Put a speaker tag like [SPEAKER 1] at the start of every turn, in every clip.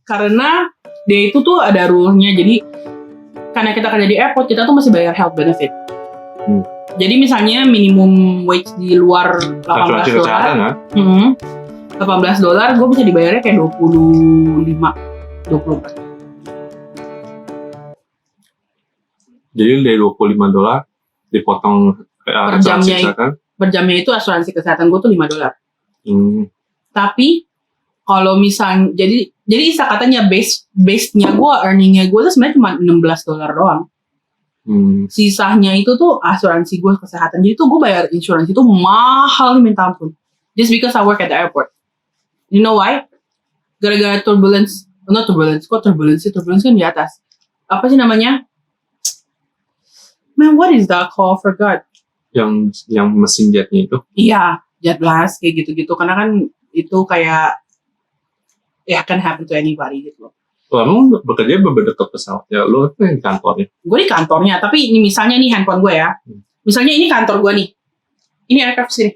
[SPEAKER 1] Karena dia itu tuh ada rule-nya. Jadi karena kita kerja di airport, kita tuh masih bayar health benefit. Jadi misalnya minimum wage di luar $18, $18, gue bisa dibayarnya kayak 20.
[SPEAKER 2] Jadi dari $25 dipotong
[SPEAKER 1] per jamnya itu asuransi kesehatan gue tuh $5. Tapi kalau misalnya jadi istilah katanya base-nya gue, earning-nya gue tuh sebenarnya cuma $16 doang. Sisanya itu tuh asuransi gue kesehatan. Jadi tuh gue bayar insurance itu mahal nih minta ampun. Just because I work at the airport. You know why? Gara-gara turbulence kan di atas. Apa sih namanya? Man, what is that called? Forgot.
[SPEAKER 2] Yang mesin jetnya itu?
[SPEAKER 1] Iya, jet blast kayak gitu-gitu. Karena kan itu kayak can happen to anybody gitu loh.
[SPEAKER 2] Kamu bekerja dekat pesawat ya? Lo apa yang di kantornya?
[SPEAKER 1] Gue di kantornya, tapi ini misalnya nih handphone gue ya. Misalnya ini kantor gue nih. Ini aircraft sini.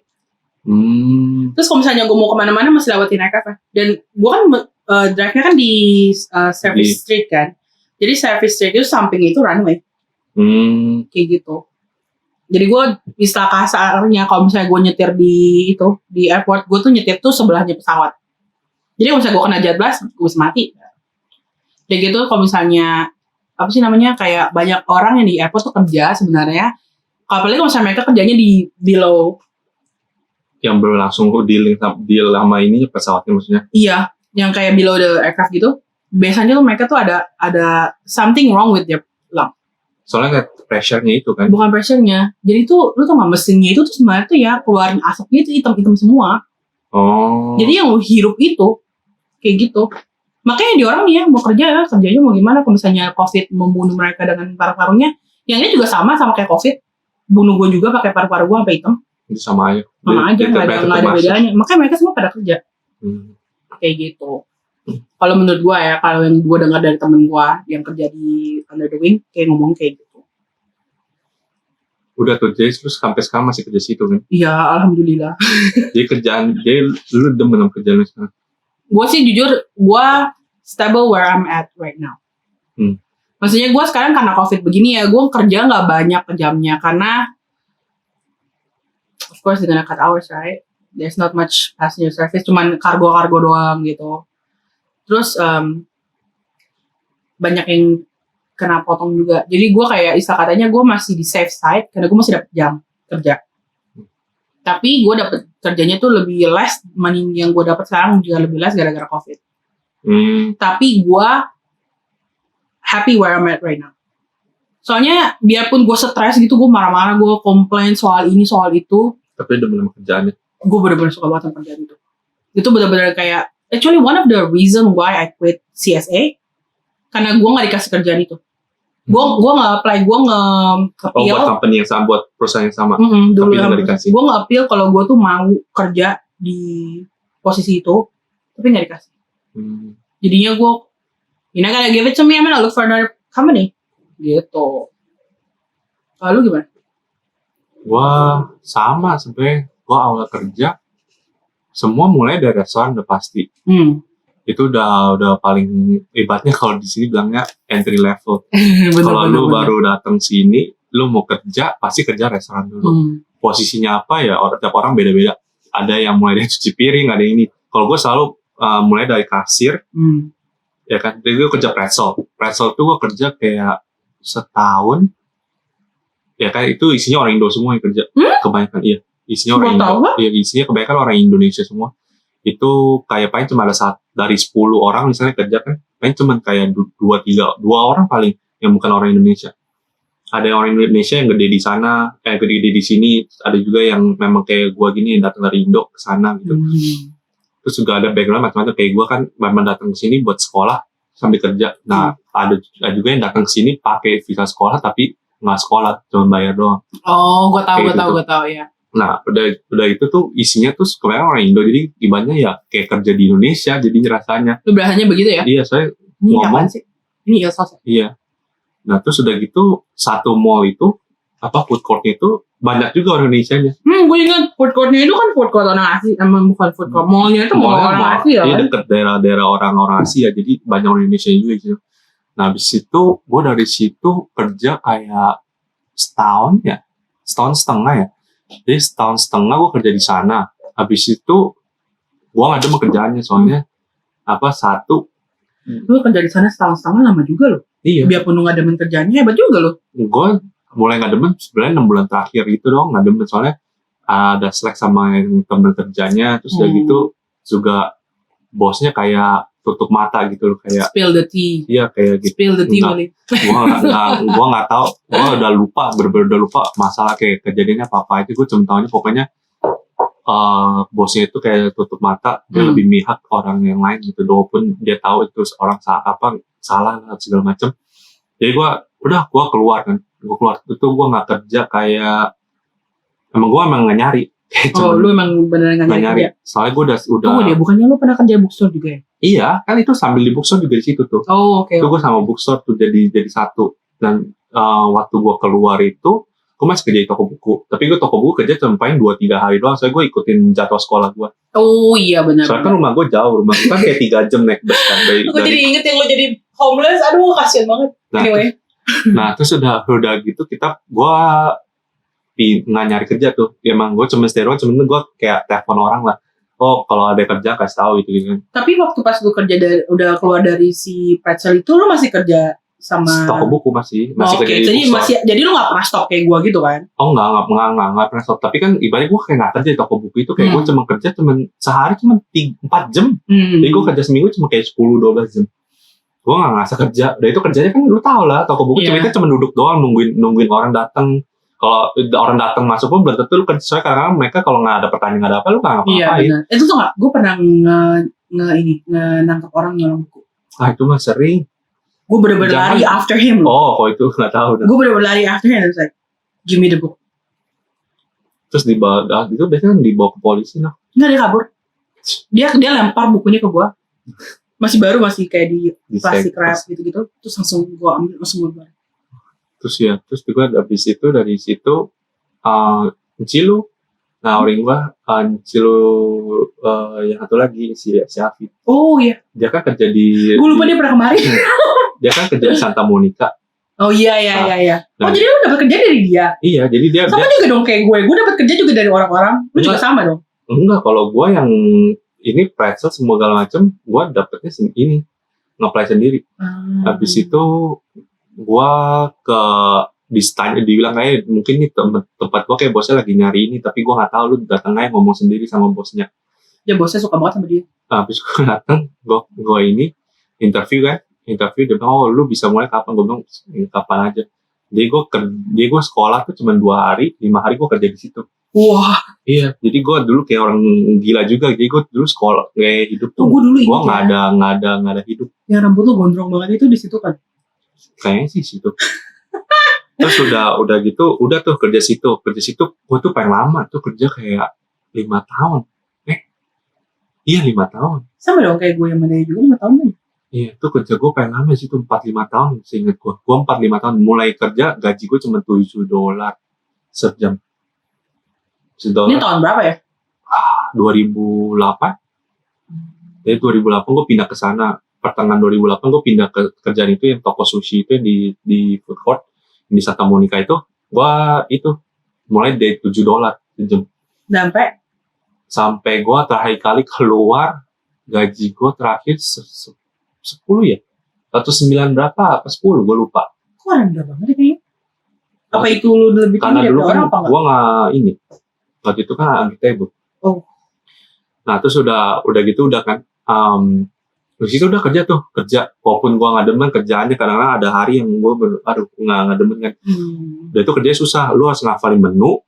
[SPEAKER 1] Terus kalau misalnya gue mau kemana-mana masih lewatin aircraft ya. Dan gue kan drive-nya kan di service street kan. Jadi service street itu samping itu runway. Kayak gitu. Jadi gue istilah kasarnya kalau misalnya gue nyetir di airport, gue tuh nyetir tuh sebelahnya pesawat. Jadi kalau misalnya gue kena jet blast, gue bisa mati. Kayak gitu kalau misalnya apa sih namanya kayak banyak orang yang di airport tuh kerja sebenarnya. Apalagi kalau misalnya mereka kerjanya di below.
[SPEAKER 2] Yang belum langsung deal sama ini pesawatnya maksudnya? Iya,
[SPEAKER 1] yang kayak below the aircraft gitu. Biasanya tuh mereka tuh ada something wrong with their lung.
[SPEAKER 2] Soalnya kayak pressure-nya itu kan?
[SPEAKER 1] Bukan pressure-nya. Jadi tuh, lu tau gak mesinnya itu tuh sebenarnya tuh ya keluarin asapnya itu hitam-hitam semua. Jadi yang lu hirup itu, kayak gitu. Makanya di orang nih ya, mau kerjanya mau gimana. Kalau misalnya COVID membunuh mereka dengan paru-parunya, yang ini juga sama kayak COVID. Bunuh gue juga pakai paru-paru gue sampai hitam.
[SPEAKER 2] Itu sama aja.
[SPEAKER 1] Nggak ada bedanya. Makanya mereka semua pada kerja. Kayak gitu. Kalau menurut gue ya, kalau yang gue dengar dari temen gue yang kerja di Under the Wing, kayak ngomong kayak gitu.
[SPEAKER 2] Udah tuh, jadi terus sampai sekarang masih kerja situ kan?
[SPEAKER 1] Iya, alhamdulillah.
[SPEAKER 2] Jadi lu demen sama kerjaan lu sekarang?
[SPEAKER 1] Gue sih jujur, gue stable where I'm at right now. Maksudnya gue sekarang karena COVID begini ya, gue kerja nggak banyak jamnya karena of course they're gonna cut hours, right? There's not much passenger service, cuman kargo doang gitu. Terus banyak yang kena potong juga. Jadi gue kayak istilah katanya gue masih di safe side karena gue masih dapet jam kerja. Tapi gue dapet kerjanya tuh lebih less, money yang gue dapet sekarang juga lebih less gara-gara COVID. Tapi gue happy where I'm at right now. Soalnya biarpun gue stres gitu, gue marah-marah, gue komplain soal ini soal itu.
[SPEAKER 2] Tapi udah bener kerjaannya.
[SPEAKER 1] Gue bener-bener suka banget sama kerjaan itu. Itu bener-bener kayak actually one of the reason why I quit CSA karena gue nggak dikasih kerjaan itu. Gue nggak apply, gue nge-appeal.
[SPEAKER 2] Buat company yang sama, buat perusahaan yang sama.
[SPEAKER 1] Dulu
[SPEAKER 2] tapi nggak dikasih.
[SPEAKER 1] Gue nge-appeal kalau gue tuh mau kerja di posisi itu, tapi nggak dikasih. Jadinya gue, gotta give it to me, I'm gonna look for another company. Gitu. Lalu gimana?
[SPEAKER 2] Gue sama sebenarnya. Gue awal kerja, semua mulai dari restoran udah pasti. Itu udah paling ibaratnya kalau di sini bilangnya entry level. Kalau lu baru datang sini, lu mau kerja pasti kerja restoran dulu. Posisinya apa ya? Tiap orang beda-beda. Ada yang mulai dari cuci piring, ada yang ini. Kalau gue selalu mulai dari kasir, ya kan. Jadi gue kerja pretzel tuh gue kerja kayak setahun. Ya kan itu isinya orang Indo semua yang kerja. Kebanyakan isinya orang Indo. Iya, isinya kebanyakan orang Indonesia semua. Itu kayak paling cuma ada dari 10 orang misalnya kerja kan, paling cuma kayak 2 orang paling yang bukan orang Indonesia. Ada orang Indonesia yang gede di sana, gede di sini, ada juga yang memang kayak gua gini yang datang dari Indo ke sana gitu. Terus juga ada background macam-macam kayak gua kan memang datang ke sini buat sekolah sambil kerja. Nah, ada juga yang datang ke sini pakai visa sekolah tapi nggak sekolah, cuma bayar doang.
[SPEAKER 1] Oh, gua tahu ya.
[SPEAKER 2] Nah, udah itu tuh isinya tuh kebanyakan orang Indo, jadi ibaratnya ya kayak kerja di Indonesia, jadi rasanya.
[SPEAKER 1] Lu berasanya begitu ya?
[SPEAKER 2] Iya, saya
[SPEAKER 1] ngomong sih. Ini Ilsos.
[SPEAKER 2] Iya. Nah, terus udah gitu satu mall itu food court-nya itu banyak juga orang Indonesia-nya.
[SPEAKER 1] Gue ingat food court-nya itu kan food court orang Asia, emang bukan food court, mall-nya itu mall orang Asia
[SPEAKER 2] Iya,
[SPEAKER 1] kan?
[SPEAKER 2] deket daerah-daerah orang-orang Asia, jadi banyak orang Indonesia juga gitu. Nah, habis itu gue dari situ kerja kayak setahun setengah ya. Jadi setahun setengah gue kerja di sana. Habis itu gue nggak ada kerjaannya soalnya satu.
[SPEAKER 1] Lu kerja di sana setahun setengah lama juga loh.
[SPEAKER 2] Iya.
[SPEAKER 1] Biarpun lu nggak demen kerjaannya hebat juga loh.
[SPEAKER 2] Gue mulai nggak demen sebenarnya 6 bulan terakhir gitu doang nggak demen soalnya ada slack sama yang temen kerjanya terus udah gitu juga bosnya kayak tutup mata gitu loh kayak
[SPEAKER 1] spill the tea.
[SPEAKER 2] Iya kayak gitu.
[SPEAKER 1] Spill the tea boleh.
[SPEAKER 2] Gue nggak tahu. Gue udah lupa bener-bener udah lupa masalah kayak kejadiannya apa aja. Gue cuma tahunya pokoknya bosnya itu kayak tutup mata dia lebih mihak orang yang lain gitu walaupun dia tahu itu orang salah segala macam. Jadi gue keluar kan. Gue keluar itu gue nggak kerja kayak gue emang nggak nyari.
[SPEAKER 1] Lu emang beneran nggak nyari.
[SPEAKER 2] Soalnya gue udah.
[SPEAKER 1] Tunggu deh, bukannya lu pernah kerja bookstore juga ya?
[SPEAKER 2] Iya, kan itu sambil di bookstore juga di situ tuh.
[SPEAKER 1] Oh oke.
[SPEAKER 2] Itu gue sama bookstore tuh jadi satu. Dan waktu gue keluar itu, gue masih kerja di toko buku. Tapi gue toko buku kerja cuma paling 2-3 hari doang. Soalnya gue ikutin jadwal sekolah gue.
[SPEAKER 1] Oh iya benar.
[SPEAKER 2] Soalnya kan rumah gue jauh, rumah gue kan kayak 3 jam naik bus kan.
[SPEAKER 1] Gue jadi inget yang lu jadi homeless, aduh kasian banget. Anyway.
[SPEAKER 2] Nah terus udah gitu gue nggak nyari kerja tuh. Emang gue cuma stay doang, cuma gue kayak telepon orang lah. Oh kalau ada kerja kasih tahu gitu kan.
[SPEAKER 1] Tapi waktu pas lu kerja udah keluar dari si Pretzel itu lu masih kerja sama
[SPEAKER 2] toko buku masih kerja di
[SPEAKER 1] bookstore. Jadi lu nggak pernah stop kayak gue gitu kan?
[SPEAKER 2] Oh nggak pernah stop. Tapi kan ibaratnya gue kayak nggak kerja di toko buku itu kayak gue cuma kerja sehari cuma 4 jam. Jadi gue kerja seminggu cuma kayak 10-12 jam. Gue nggak ngerasa kerja. Udah itu kerjanya kan lu tau lah toko buku cuma duduk doang nungguin orang datang. Kalau orang datang masuk pun belum tentu lu kerja. Soalnya kadang-kadang mereka kalau nggak ada pertanyaan nggak ada apa lu nggak ngapain.
[SPEAKER 1] Iya benar. Itu tuh nggak. Gue pernah nangkap orang nyolong buku.
[SPEAKER 2] Itu mah sering.
[SPEAKER 1] Gue bener-bener lari after him.
[SPEAKER 2] Oh, kalau itu nggak tahu.
[SPEAKER 1] Gue bener-bener lari after him. It's like, give me the book.
[SPEAKER 2] Terus dibawa, itu biasanya dibawa ke polisi nah.
[SPEAKER 1] Nggak, dia kabur. Dia lempar bukunya ke gue. Masih baru, masih kayak di plastik wrap gitu-gitu. Terus langsung gue ambil, langsung gue bawa.
[SPEAKER 2] Terus juga dari situ Cilu. Nah, orang gue Cilu yang satu lagi si Afid.
[SPEAKER 1] Oh iya.
[SPEAKER 2] Dia kan kerja di.
[SPEAKER 1] Gue lupa dia pernah kemarin.
[SPEAKER 2] Dia kan kerja di Santa Monica.
[SPEAKER 1] Oh iya. Oh jadi lu dapat kerja dari dia?
[SPEAKER 2] Iya, jadi dia
[SPEAKER 1] sama juga dong kayak gue. Gue dapat kerja juga dari orang-orang. Lu juga sama dong?
[SPEAKER 2] Enggak, kalau gue yang ini Pretzel semua segala macam, gue dapetnya ini nge-apply sendiri. Habis itu gue dibilang kayak mungkin nih tempat gue kayak bosnya lagi nyari ini, tapi gue nggak tahu. Lu datang aja ngomong sendiri sama bosnya.
[SPEAKER 1] Ya bosnya suka banget sama dia.
[SPEAKER 2] Habis gue datang, gue ini interview dia bilang, lu bisa mulai kapan? Gue bilang kapan aja. Jadi gue sekolah tuh cuma 2 hari, 5 hari gue kerja di situ.
[SPEAKER 1] Wah.
[SPEAKER 2] Iya, jadi gue dulu kayak orang gila juga. Jadi gue dulu sekolah kayak hidup tuh.
[SPEAKER 1] Gue
[SPEAKER 2] nggak ada hidup.
[SPEAKER 1] Yang rambut lu gondrong banget itu di situ kan?
[SPEAKER 2] Kayaknya sih situ. Terus udah gitu, udah tuh kerja situ. Gue tuh paling lama tuh kerja kayak 5 tahun. Iya 5 tahun.
[SPEAKER 1] Sama dong kayak gue yang mana juga 5 tahun nih.
[SPEAKER 2] Iya, tuh kerja gue paling lama sih tuh 4-5 tahun. Seingat gue 4-5 tahun. Mulai kerja gaji gue cuma $7 sejam.
[SPEAKER 1] Ini tahun berapa ya?
[SPEAKER 2] 2008. Jadi 2008 gue pindah ke sana. Pertengahan 2008 gue pindah ke kerjaan itu yang toko sushi itu yang di food court di Santa Monica itu. Gue itu mulai dari $7 sejam. Sampai gue terakhir kali keluar gaji gue terakhir 10 ya? Atau 9 berapa? Apa 10? Gue lupa.
[SPEAKER 1] Kok rendah banget kayaknya? Apa itu lu lebih
[SPEAKER 2] karena dulu kan gue nggak ini. Waktu itu kan angkat table.
[SPEAKER 1] Oh.
[SPEAKER 2] Nah terus udah gitu udah kan. Terus itu udah kerja. Walaupun gue nggak demen kerjaannya kadang-kadang ada hari yang gue nggak demen kan. Udah itu kerjanya susah. Lu harus ngafalin menu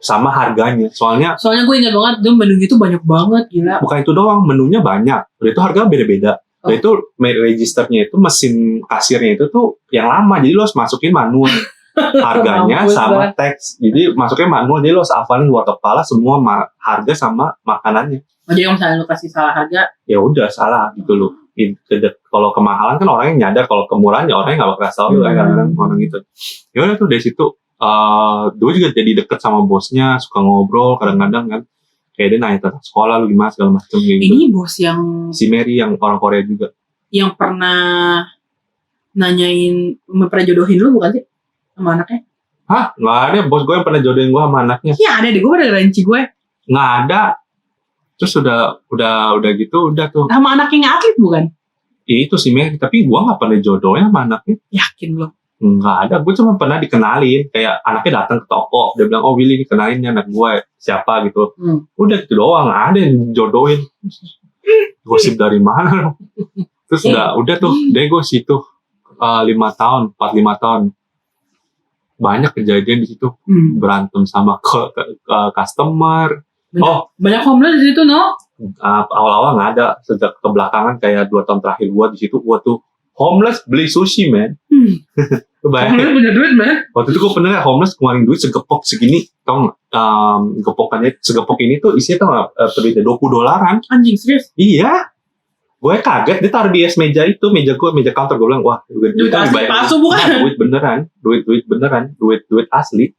[SPEAKER 2] sama harganya. Soalnya
[SPEAKER 1] gue ingat banget tuh menunya itu banyak banget gila.
[SPEAKER 2] Bukan itu doang, menunya banyak. Udah itu harga beda-beda. Udah itu registernya itu mesin kasirnya itu tuh yang lama. Jadi lo harus masukin manual. Harganya sama teks. Jadi masuknya manual, jadi lo harus hafalin luar kepala semua harga sama makanannya.
[SPEAKER 1] Oh, jadi kalau misalnya lo kasih salah harga,
[SPEAKER 2] ya udah salah gitu lo. Kalau kemahalan kan orangnya nyadar, kalau kemurahan ya orangnya nggak bakal tahu. Kadang-kadang orang gitu. Ya udah tuh dari situ Dulu juga jadi deket sama bosnya, suka ngobrol kadang-kadang kan. Kayak dia nanya tentang sekolah lu gimana segala macam gitu.
[SPEAKER 1] Ini bos yang
[SPEAKER 2] Si Mary yang orang Korea juga.
[SPEAKER 1] Yang pernah nanyain pernah jodohin lu bukan sih sama anaknya?
[SPEAKER 2] Hah? Nggak ada bos gue yang pernah jodohin gue sama anaknya.
[SPEAKER 1] Iya ada deh, gue pada ranci gue.
[SPEAKER 2] Nggak ada. Terus udah gitu udah tuh.
[SPEAKER 1] Sama anaknya yang atlet bukan?
[SPEAKER 2] Itu si Mary, tapi gue nggak pernah jodohin sama anaknya.
[SPEAKER 1] Yakin lo?
[SPEAKER 2] Nggak ada, gue cuma pernah dikenalin. Kayak anaknya datang ke toko, dia bilang, oh Willy dikenalin anak gue siapa gitu. Udah gitu doang, nggak ada yang jodohin. Gosip dari mana? Terus udah tuh, deh gue situ 5 tahun, 4-5 tahun. Banyak kejadian di situ, berantem sama customer.
[SPEAKER 1] Banyak homeless di situ, no?
[SPEAKER 2] Awal-awal nggak ada, sejak kebelakangan kayak 2 tahun terakhir gue di situ, gue tuh homeless beli sushi, man.
[SPEAKER 1] Homeless punya duit, man.
[SPEAKER 2] Waktu itu gue pernah homeless ngeluarin duit segepok segini, tau nggak? Gepokannya segepok ini tuh isinya tau nggak? Duitnya $20.
[SPEAKER 1] Anjing serius?
[SPEAKER 2] Iya. Gue kaget, dia taruh di meja itu, meja counter. Gue bilang, wah,
[SPEAKER 1] duit asli palsu bukan?
[SPEAKER 2] Duit beneran, duit asli.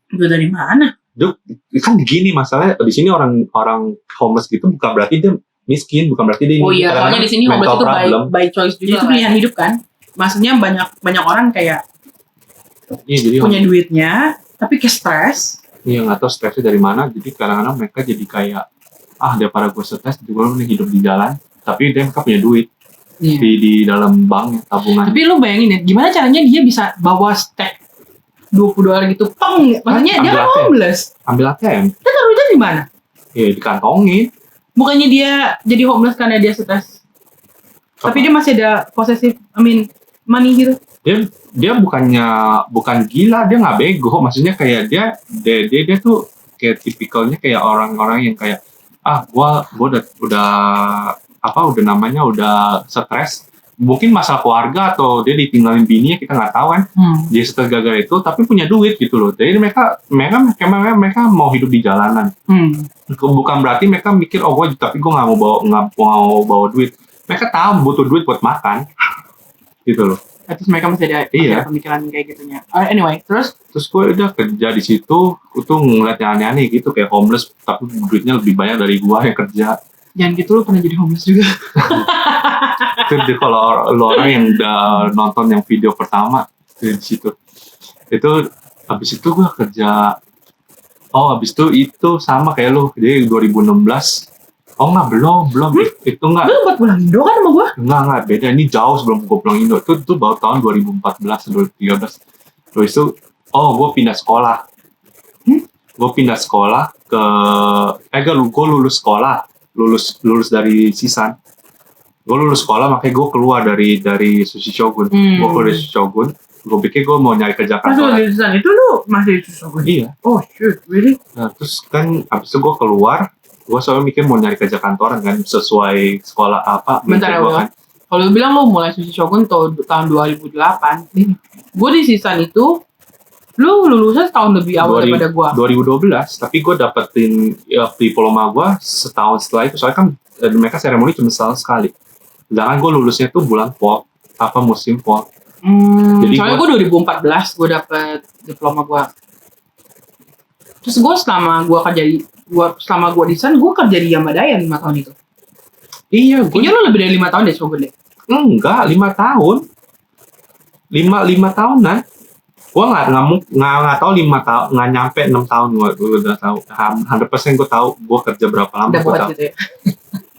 [SPEAKER 1] Duit dari mana?
[SPEAKER 2] Kan gini masalahnya, di sini orang homeless gitu bukan berarti dia miskin, bukan berarti dia.
[SPEAKER 1] Oh iya, soalnya di sini homeless itu by choice juga. Itu pilihan hidup kan? Maksudnya banyak orang kayak jadi punya duitnya, tapi ke stres.
[SPEAKER 2] Iya, nggak tahu stresnya dari mana. Jadi kadang-kadang mereka jadi kayak, daripada gue stres, gue mending hidup di jalan. Tapi mereka punya duit di dalam bank tabungan. Tapi
[SPEAKER 1] lu bayangin ya, gimana caranya dia bisa bawa stack $20 gitu, maksudnya dia kan homeless.
[SPEAKER 2] Ambil ATM.
[SPEAKER 1] Dia taruhnya di mana?
[SPEAKER 2] Ya dikantongin.
[SPEAKER 1] Bukannya dia jadi homeless karena dia stres. Tapi dia masih ada money gitu.
[SPEAKER 2] Dia bukan gila, dia nggak bego. Maksudnya kayak dia tuh kayak tipikalnya kayak orang-orang yang kayak gua udah stres. Mungkin masalah keluarga atau dia ditinggalin bininya, kita nggak tahu kan. Dia stres gara-gara itu, tapi punya duit gitu loh. Jadi mereka mau hidup di jalanan. Bukan berarti mereka mikir tapi gue nggak mau bawa duit. Mereka tahu butuh duit buat makan, gitu loh.
[SPEAKER 1] Terus mereka masih ada pemikiran kayak gitunya. Anyway, terus
[SPEAKER 2] gue udah kerja di situ, gue tuh ngeliat yang aneh-aneh gitu kayak homeless, tapi duitnya lebih banyak dari gue yang kerja.
[SPEAKER 1] Jangan gitu, lo pernah jadi homeless juga.
[SPEAKER 2] Itu kalau lo orang yang udah nonton yang video pertama di situ, itu habis itu gue kerja. Habis itu sama kayak lo, jadi 2016. Belum. Itu enggak.
[SPEAKER 1] Lu buat pulang Indo kan sama gue?
[SPEAKER 2] Enggak, beda. Ini jauh sebelum gue pulang Indo. Itu baru tahun 2014, 2013. Terus itu, gue pindah sekolah. Gue pindah sekolah gue lulus sekolah. Lulus dari Sisan. Gue lulus sekolah, makanya gue keluar dari Sushi Shogun. Gue keluar dari Sushi Shogun. Gue pikir gue mau nyari kerja kantoran.
[SPEAKER 1] Masih di Sisan itu lu masih di Sushi Shogun?
[SPEAKER 2] Iya.
[SPEAKER 1] Oh shoot, really?
[SPEAKER 2] Nah, terus kan abis itu gue keluar. Gue selalu mikir mau nyari kerja kantoran kan, sesuai sekolah apa.
[SPEAKER 1] Bentar ya, kan. Kalau lu bilang lu mulai Sushi Shogun tahun 2008. Gue di Sisan itu, lu lulusnya setahun lebih awal daripada gue.
[SPEAKER 2] 2012, tapi gue dapetin diploma gue setahun setelah itu. Soalnya kan mereka seremoni cuma setahun sekali. Sedangkan gue lulusnya tuh bulan fall, musim fall.
[SPEAKER 1] Jadi soalnya gue 2014 gue dapet diploma gue. Terus gue selama gue di sana, gue kerja di Yamadaya 5 tahun itu. Iya, kayaknya lo lebih dari 5 tahun deh, Shogun deh.
[SPEAKER 2] Enggak, 5 tahun. 5 tahunan. Gue nggak tahu 5 tahun, nggak nyampe 6 tahun gue udah tahu. 100% gue tahu gue kerja berapa lama.
[SPEAKER 1] Udah buat gitu ya.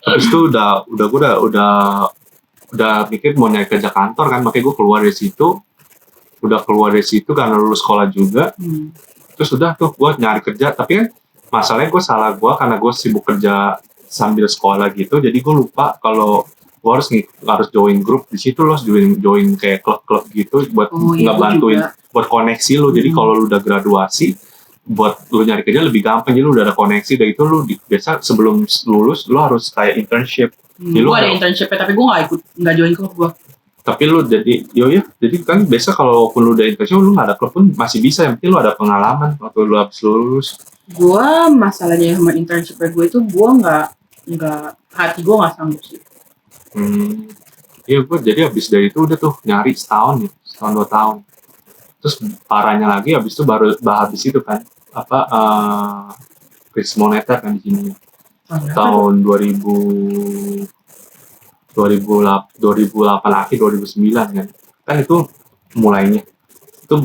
[SPEAKER 2] Terus itu udah mikir mau nyari kerja kantor kan, makanya gue keluar dari situ. Udah keluar dari situ karena lulus sekolah juga. Terus udah tuh gue nyari kerja, tapi kan masalahnya salah gue karena gue sibuk kerja sambil sekolah gitu, jadi gue lupa kalau gue harus join grup di situ loh, join kayak klub-klub gitu buat ngebantuin buat koneksi lo. Jadi kalau lu udah graduasi, buat lu nyari kerja lebih gampang, jadi lu udah ada koneksi. Dari itu lu biasa sebelum lulus lu harus kayak internship.
[SPEAKER 1] Gue ada internship tapi gue nggak join klub gue.
[SPEAKER 2] Tapi lu jadi jadi kan biasa kalau pun lu udah internship lu nggak ada klub pun masih bisa, yang penting lu ada pengalaman waktu lu habis lulus.
[SPEAKER 1] Gue masalahnya sama internship gue itu gue nggak hati gue nggak sanggup sih.
[SPEAKER 2] Iya, gue jadi habis dari itu udah tuh nyari setahun 2 tahun. Terus parahnya lagi habis itu baru habis itu kan apa krisis moneter kan di sini tahun 2008 akhir 2009 kan itu mulainya itu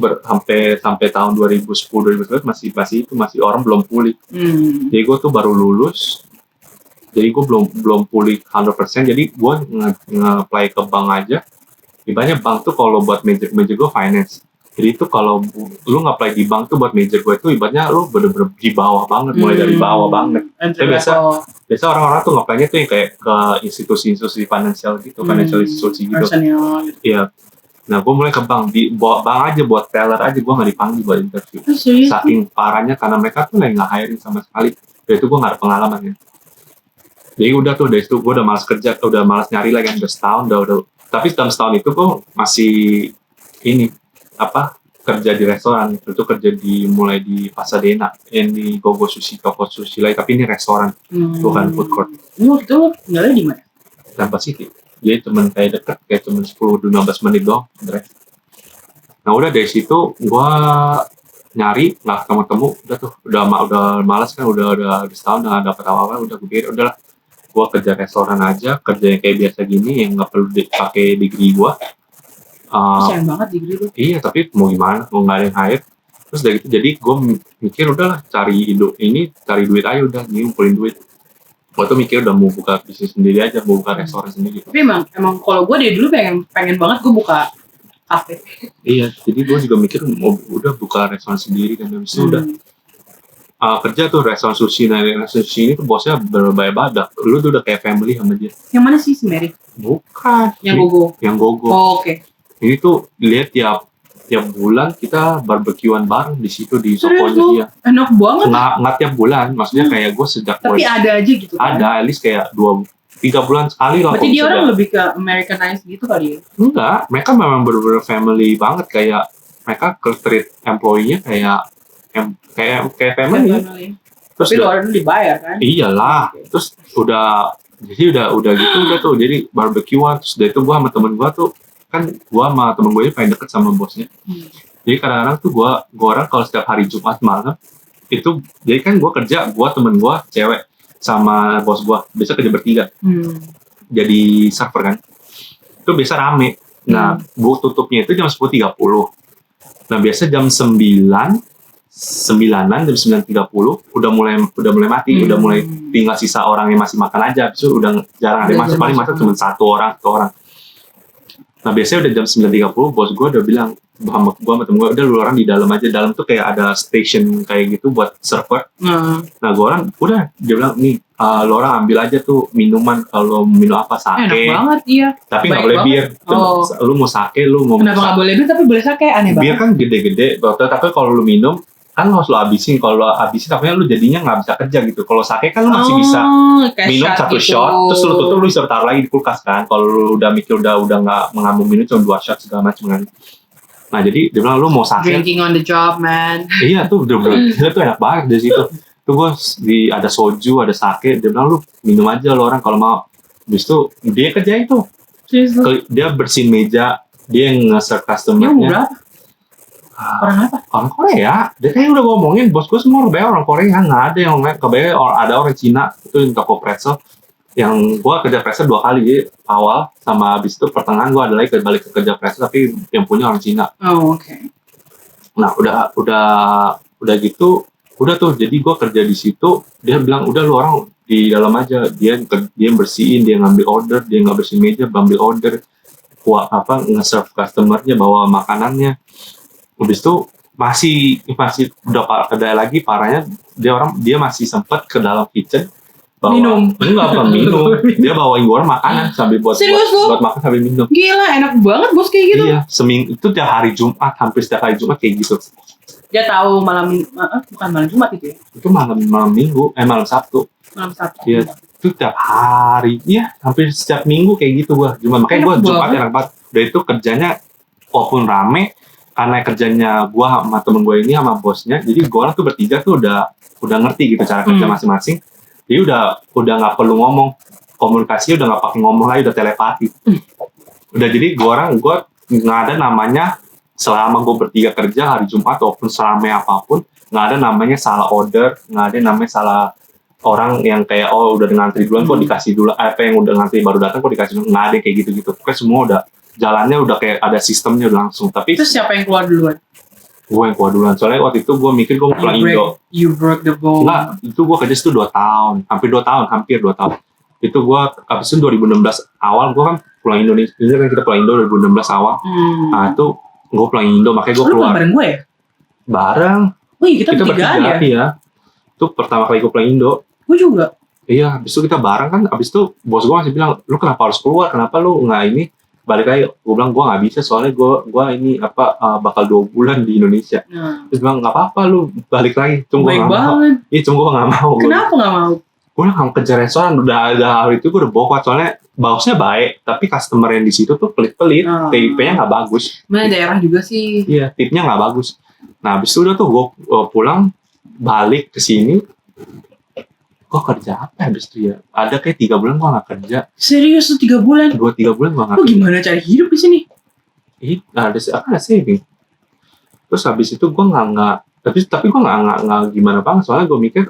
[SPEAKER 2] sampai tahun 2010 2011 masih orang belum pulih. Jadi gue tuh baru lulus, jadi gue belum pulih 100%. Jadi gue nge-apply ke bank aja. Ibaratnya bank tuh kalau buat major gue finance. Jadi itu kalau lu nge-apply di bank tuh buat major gue itu ibaratnya lu bener-bener di bawah banget, mulai dari bawah banget. Biasa orang-orang tuh nge-apply-nya tuh yang kayak ke institusi-institusi finansial gitu, financial institusi gitu. Iya. Nah, gue mulai ke bank, bank aja buat teller aja, gue nggak dipanggil buat interview. Saking parahnya karena mereka tuh nggak hiring sama sekali. Dari itu gue nggak ada pengalaman ya. Jadi udah tuh dari situ gue udah malas kerja, udah malas nyari lagi kan udah setahun, udah. Tapi dalam setahun itu gue masih kerja di restoran. Itu kerja mulai di Pasadena, yang di Gogo Sushi, toko sushi lain, tapi ini restoran, bukan food court.
[SPEAKER 1] Itu tinggalnya di mana?
[SPEAKER 2] Tampa City. Jadi temen kayak deket, kayak cuma 10-15 menit doang. Nah udah dari situ gue nyari nggak ketemu, udah malas kan, udah setahun udah nggak dapet apa-apa, udah gue pikir udahlah gue kerja restoran aja, kerja yang kayak biasa gini yang nggak perlu pakai degree gue.
[SPEAKER 1] Sayang banget degree lu.
[SPEAKER 2] Iya, tapi mau gimana, mau nggak ada yang hire. Terus dari itu jadi gue mikir udahlah cari duit aja, udah ngumpulin duit. Gue tuh mikir udah mau buka bisnis sendiri aja, mau buka restoran sendiri.
[SPEAKER 1] Tapi emang kalau gue dari dulu pengen banget gue buka kafe.
[SPEAKER 2] Iya, jadi gue juga mikir mau udah buka restoran sendiri dan habis itu udah kerja tuh restoran sushi. Nah, restoran sushi ini tuh bosnya berbayar badak. Lu tuh udah kayak family sama dia.
[SPEAKER 1] Yang mana sih si Mary?
[SPEAKER 2] Bukan.
[SPEAKER 1] Yang Gogo. Oh, oke.
[SPEAKER 2] Ini tuh lihat tiap bulan kita barbekyuan bareng di situ di tokonya dia.
[SPEAKER 1] Enak banget.
[SPEAKER 2] Nggak tiap bulan, maksudnya kayak gue sejak.
[SPEAKER 1] Tapi ada aja gitu.
[SPEAKER 2] Ada, at least kayak 2-3 bulan sekali lah.
[SPEAKER 1] Berarti dia orang lebih ke Americanized gitu kali ya?
[SPEAKER 2] Enggak, mereka memang bener-bener family banget, kayak mereka treat employee-nya kayak family.
[SPEAKER 1] Terus tapi lu orang dibayar kan?
[SPEAKER 2] Iyalah. Terus udah gitu udah tuh jadi barbekyuan. Terus dari itu gue sama temen gue tuh kan gue sama temen gue paling deket sama bosnya. Jadi kadang-kadang tuh gue orang kalau setiap hari Jumat malam itu, jadi kan gue kerja, gue temen gue cewek sama bos gue biasa kerja bertiga. Jadi server kan itu biasa rame. Nah tutupnya itu jam 10.30. Nah biasa jam 9-an jam 9.30 udah mulai mati, udah mulai tinggal sisa orang yang masih makan aja. Terus udah jarang ada masuk, paling masuk cuma satu orang. Nah biasanya udah jam 9.30 bos gue udah bilang sama temen gue, udah lu orang di dalam aja. Dalam tuh kayak ada station kayak gitu buat server. Nah gue orang udah, dia bilang nih lu orang ambil aja tuh minuman, kalau minum apa, sake.
[SPEAKER 1] Enak banget, iya.
[SPEAKER 2] Tapi nggak boleh bir. Lu mau sake, lu mau.
[SPEAKER 1] Kenapa nggak boleh bir tapi boleh sake? Aneh banget.
[SPEAKER 2] Bir kan gede-gede, tapi kalau lu minum kan lo harus lo habisin. Kalau lo habisin takutnya lu jadinya nggak bisa kerja gitu. Kalau sake kan lu masih bisa minum satu gitu. Shot, terus lu tutup, lu bisa taruh lagi di kulkas kan. Kalau lu udah mikir udah nggak mengambil minum cuma 2 shot segala macam kan. Nah jadi dia bilang lu mau sake.
[SPEAKER 1] Drinking on the job, man.
[SPEAKER 2] Iya tuh udah tuh enak banget dari situ. Tuh gue ada soju, ada sake. Dia bilang lu minum aja lo orang kalau mau. Habis itu dia kerjain tuh. Dia bersihin meja, dia yang nge-serve customer-nya.
[SPEAKER 1] Orang apa?
[SPEAKER 2] Orang Korea. Dia kayak udah ngomongin, bos gue semua orang Korea. Nggak ada yang kebanyakan ada orang Cina. Itu di toko pretzel. Yang gue kerja pretzel 2 kali. Jadi awal sama habis itu pertengahan gue ada lagi balik ke kerja pretzel. Tapi yang punya orang Cina.
[SPEAKER 1] Oh, oke.
[SPEAKER 2] Nah udah gitu. Udah tuh, jadi gue kerja di situ. Dia bilang, udah lu orang di dalam aja. Dia bersihin, dia ngambil order. Dia nggak bersihin meja, ambil order. Nge-serve customer-nya, bawa makanannya. Habis itu masih udah ada lagi parahnya, dia masih sempat ke dalam kitchen
[SPEAKER 1] minum.
[SPEAKER 2] Minum. Dia bawain gue makanan sambil buat makan sambil minum.
[SPEAKER 1] Gila, enak banget bos kayak gitu.
[SPEAKER 2] Iya, seminggu itu tiap hari Jumat, hampir setiap hari Jumat kayak gitu.
[SPEAKER 1] Dia tahu bukan malam Jumat itu ya?
[SPEAKER 2] Itu malam Minggu, malam Sabtu.
[SPEAKER 1] Malam Sabtu.
[SPEAKER 2] Iya, itu tiap hari, ya hampir setiap minggu kayak gitu gue. Makanya gue Jumat enak banget. Udah itu kerjanya walaupun rame, karena kerjanya gue sama temen gue ini sama bosnya, jadi gue orang tuh bertiga tuh udah ngerti gitu cara kerja masing-masing. Jadi udah nggak perlu ngomong, komunikasi udah nggak pakai ngomong lagi, udah telepati. Udah, jadi gue nggak ada namanya selama gue bertiga kerja hari Jumat walaupun seramai apapun, nggak ada namanya salah order, nggak ada namanya salah orang yang kayak udah ngantri duluan kok dikasih dulu, apa yang udah ngantri baru datang kok dikasih dulu, nggak ada kayak gitu-gitu. Pokoknya semua udah jalannya udah kayak ada sistemnya udah langsung. Tapi
[SPEAKER 1] Terus siapa yang keluar duluan?
[SPEAKER 2] gue yang keluar duluan. Soalnya waktu itu gue mikir gue mau pulang Indo.
[SPEAKER 1] You broke the bone.
[SPEAKER 2] Enggak, itu gue kerja situ 2 tahun, hampir 2 tahun. Itu gue abis itu 2016 awal gue kan pulang Indonesia, ini kan kita pulang Indo 2016 awal. Nah itu gue pulang Indo, makanya gue keluar.
[SPEAKER 1] Lu bareng gue ya?
[SPEAKER 2] Bareng.
[SPEAKER 1] Oh iya, kita bertiga ya?
[SPEAKER 2] Iya. Itu pertama kali gue pulang Indo.
[SPEAKER 1] Gue juga.
[SPEAKER 2] Iya, habis itu kita bareng kan, habis itu bos gue masih bilang, lu kenapa harus keluar, kenapa lu nggak ini, balik lagi. Gue bilang, gue nggak bisa, soalnya gue ini bakal 2 bulan di Indonesia. Terus bilang, nggak apa-apa lu balik lagi. Cuma gue nggak mau. Iya, cuma gue nggak mau.
[SPEAKER 1] Kenapa nggak mau?
[SPEAKER 2] Gue nggak mau kerja restoran, udah hari itu gue udah bokot, soalnya bosnya baik, tapi customer yang di situ tuh pelit-pelit, TIP-nya nggak bagus.
[SPEAKER 1] Mana daerah juga sih?
[SPEAKER 2] Iya, tipnya nggak bagus. Nah, habis itu udah tuh gue pulang, balik ke sini, gue kerja apa habis itu ya? Ada kayak 3 bulan gue nggak kerja.
[SPEAKER 1] Serius tuh 3 bulan?
[SPEAKER 2] 2-3 bulan gue nggak.
[SPEAKER 1] Lu gimana cari hidup di sini?
[SPEAKER 2] Ada saving. Terus habis itu gue tapi gue nggak gimana banget, soalnya gue mikir,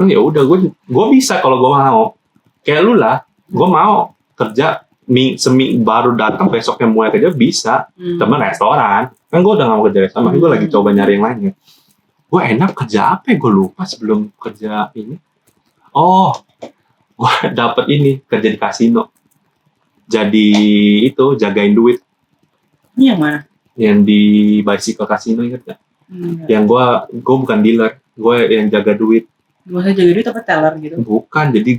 [SPEAKER 2] ya udah gue bisa kalau gue mau. Kayak lu lah, gue mau kerja baru datang besoknya mulai kerja bisa. Temen restoran, kan gue udah nggak mau kerja restoran, makanya gue lagi coba nyari yang lainnya. Gue enak kerja apa ya? Gue lupa sebelum kerja ini. Gue dapet ini kerja di kasino. Jadi itu jagain duit.
[SPEAKER 1] Ini yang mana?
[SPEAKER 2] Yang di Bicycle Casino, inget gak? Yang gue bukan dealer, gue yang jaga duit.
[SPEAKER 1] Masa jaga duit apa teller gitu?
[SPEAKER 2] Bukan, jadi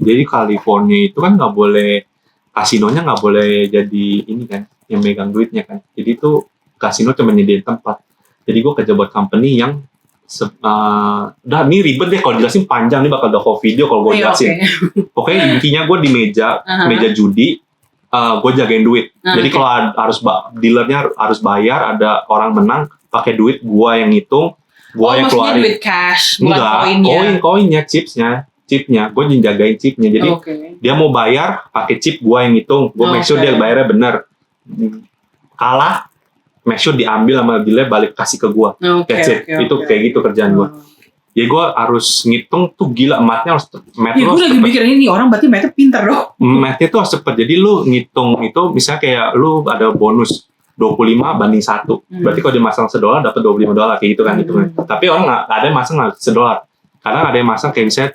[SPEAKER 2] jadi California itu kan nggak boleh, kasinonya nggak boleh jadi ini kan, yang megang duitnya kan. Jadi itu kasino cuma nyediain tempat. Jadi gue kerja buat company yang udah ini ribet deh kalau jelasin, panjang nih, bakal ada video kalau gue jelasin. Pokoknya intinya gue di meja judi, gue jagain duit. Jadi kalau dealernya harus bayar, ada orang menang pakai duit, gue yang ngitung, gue yang keluarin.
[SPEAKER 1] Duit cash, bukan
[SPEAKER 2] koinnya, chipnya, gue jagain chipnya. Jadi dia mau bayar pakai chip, gue yang ngitung, gue make sure dia bayarnya bener. Kalah, make sure diambil sama dealer, balik kasih ke gue. Itu kayak gitu kerjaan gue. Ya gue harus ngitung tuh, gila, mathnya harus
[SPEAKER 1] gue lagi mikir ini orang berarti mathnya pinter dong.
[SPEAKER 2] Mathnya tuh harus cepet. Jadi lu ngitung itu, misalnya kayak lu ada bonus 25 banding 1. Berarti kalau dia masang $1 dapat $25 kayak gitu kan itu. Tapi orang nggak ada yang masang $1. Kadang ada yang masang kayak misalnya